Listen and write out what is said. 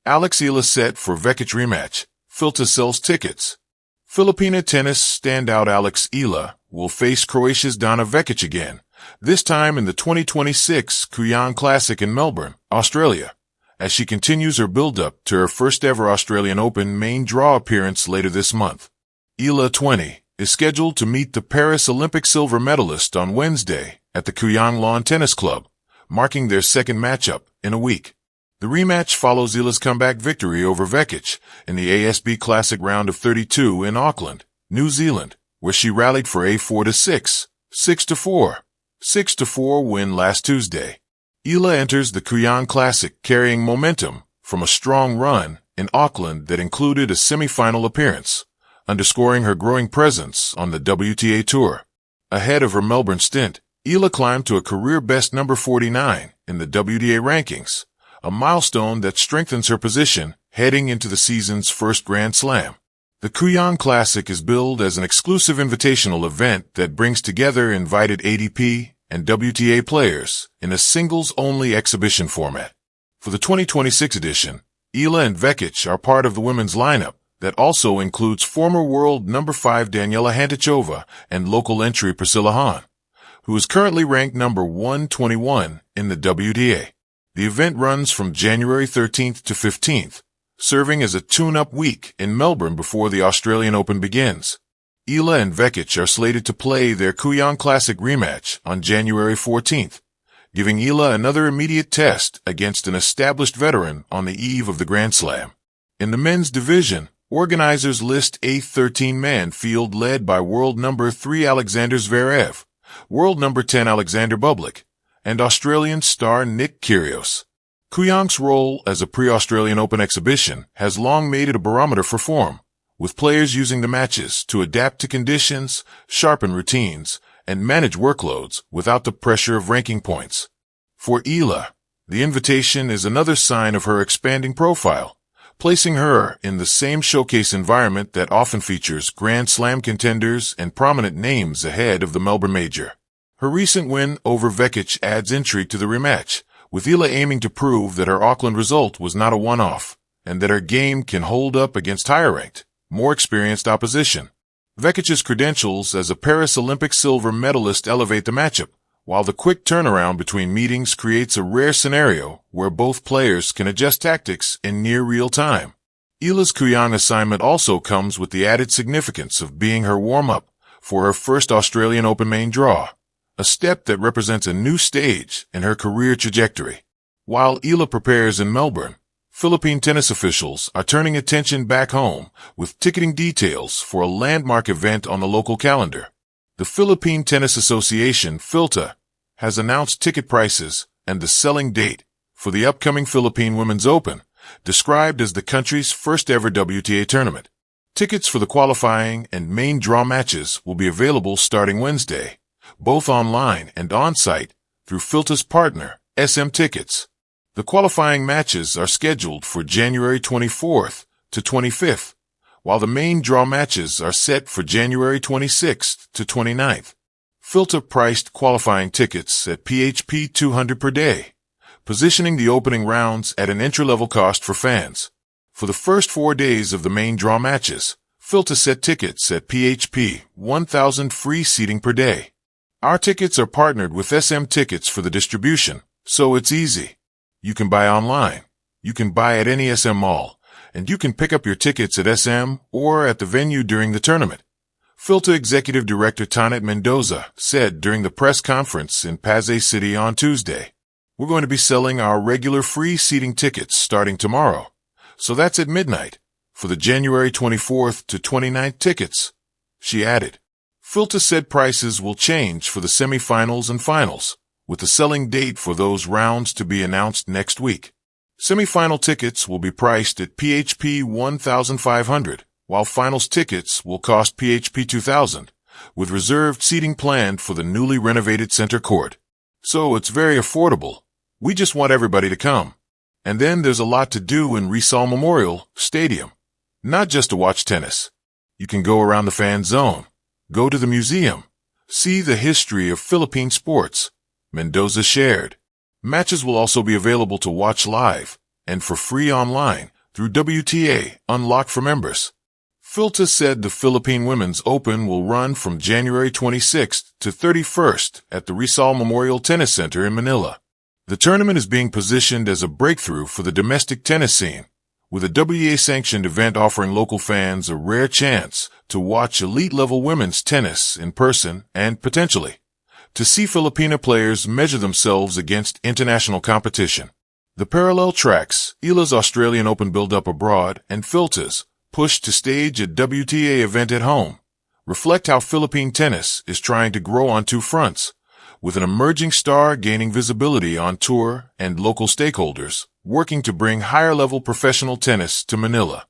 Eala set for Vekic Rematch. Philta sells tickets. Filipina tennis standout Eala will face Croatia's Donna Vekic again, this time in the 2026 Kooyong Classic in Melbourne, Australia, as she continues her build-up to her first-ever Australian Open main draw appearance later this month. Eala, 20, is scheduled to meet the Paris Olympic silver medalist on Wednesday at the Kooyong Lawn Tennis Club, marking their second matchup in a week. The rematch follows Eala's comeback victory over Vekic in the ASB Classic round of 32 in Auckland, New Zealand, where she rallied for a 4-6, 6-4, 6-4 win last Tuesday. Eala enters the Kooyong Classic carrying momentum from a strong run in Auckland that included a semi-final appearance, underscoring her growing presence on the WTA Tour. Ahead of her Melbourne stint, Eala climbed to a career-best number 49 in the WTA rankings, a milestone that strengthens her position heading into the season's first Grand Slam. The Kooyong Classic is billed as an exclusive invitational event that brings together invited ATP and WTA players in a singles-only exhibition format. For the 2026 edition, Eala and Vekic are part of the women's lineup that also includes former world number 5 Daniela Hantuchova and local entry Priscilla Hahn, who is currently ranked number 121 in the WTA. The event runs from January 13th to 15th, serving as a tune-up week in Melbourne before the Australian Open begins. Eala and Vekic are slated to play their Kooyong Classic rematch on January 14th, giving Eala another immediate test against an established veteran on the eve of the Grand Slam. In the men's division, organizers list a 13-man field led by world number 3 Alexander Zverev, world number 10 Alexander Bublik, and Australian star Nick Kyrgios. Kooyong's role as a pre-Australian Open exhibition has long made it a barometer for form, with players using the matches to adapt to conditions, sharpen routines, and manage workloads without the pressure of ranking points. For Eala, the invitation is another sign of her expanding profile, placing her in the same showcase environment that often features Grand Slam contenders and prominent names ahead of the Melbourne Major. Her recent win over Vekic adds intrigue to the rematch, with Eala aiming to prove that her Auckland result was not a one-off, and that her game can hold up against higher-ranked, more experienced opposition. Vekic's credentials as a Paris Olympic silver medalist elevate the matchup, while the quick turnaround between meetings creates a rare scenario where both players can adjust tactics in near real time. Eala's Kooyong assignment also comes with the added significance of being her warm-up for her first Australian Open main draw, a step that represents a new stage in her career trajectory. While Eala prepares in Melbourne, Philippine tennis officials are turning attention back home with ticketing details for a landmark event on the local calendar. The Philippine Tennis Association, Philta, has announced ticket prices and the selling date for the upcoming Philippine Women's Open, described as the country's first-ever WTA tournament. Tickets for the qualifying and main draw matches will be available starting Wednesday, both online and on-site through Philta's partner, SM Tickets. The qualifying matches are scheduled for January 24th to 25th, while the main draw matches are set for January 26th to 29th. Philta priced qualifying tickets at PHP 200 per day, positioning the opening rounds at an entry-level cost for fans. For the first 4 days of the main draw matches, Philta set tickets at PHP 1,000 free seating per day. Our tickets are partnered with SM Tickets for the distribution, so it's easy. You can buy online, you can buy at any SM mall, and you can pick up your tickets at SM or at the venue during the tournament. Philta Executive Director Tanet Mendoza said during the press conference in Pasay City on Tuesday, "We're going to be selling our regular free seating tickets starting tomorrow, so that's at midnight, for the January 24th to 29th tickets," she added. Philta said prices will change for the semifinals and finals, with the selling date for those rounds to be announced next week. Semifinal tickets will be priced at PHP 1,500, while finals tickets will cost PHP 2,000, with reserved seating planned for the newly renovated center court. So it's very affordable. We just want everybody to come. And then there's a lot to do in Rizal Memorial Stadium. Not just to watch tennis. You can go around the fan zone, go to the museum, see the history of Philippine sports, Mendoza shared. Matches will also be available to watch live and for free online through WTA, unlocked for members. Philta said the Philippine Women's Open will run from January 26th to 31st at the Rizal Memorial Tennis Center in Manila. The tournament is being positioned as a breakthrough for the domestic tennis scene, with a WTA-sanctioned event offering local fans a rare chance to watch elite-level women's tennis in person and, potentially, to see Filipina players measure themselves against international competition. The parallel tracks, Eala's Australian Open Buildup abroad and Philta's push to stage a WTA event at home, reflect how Philippine tennis is trying to grow on two fronts, with an emerging star gaining visibility on tour and local stakeholders working to bring higher-level professional tennis to Manila.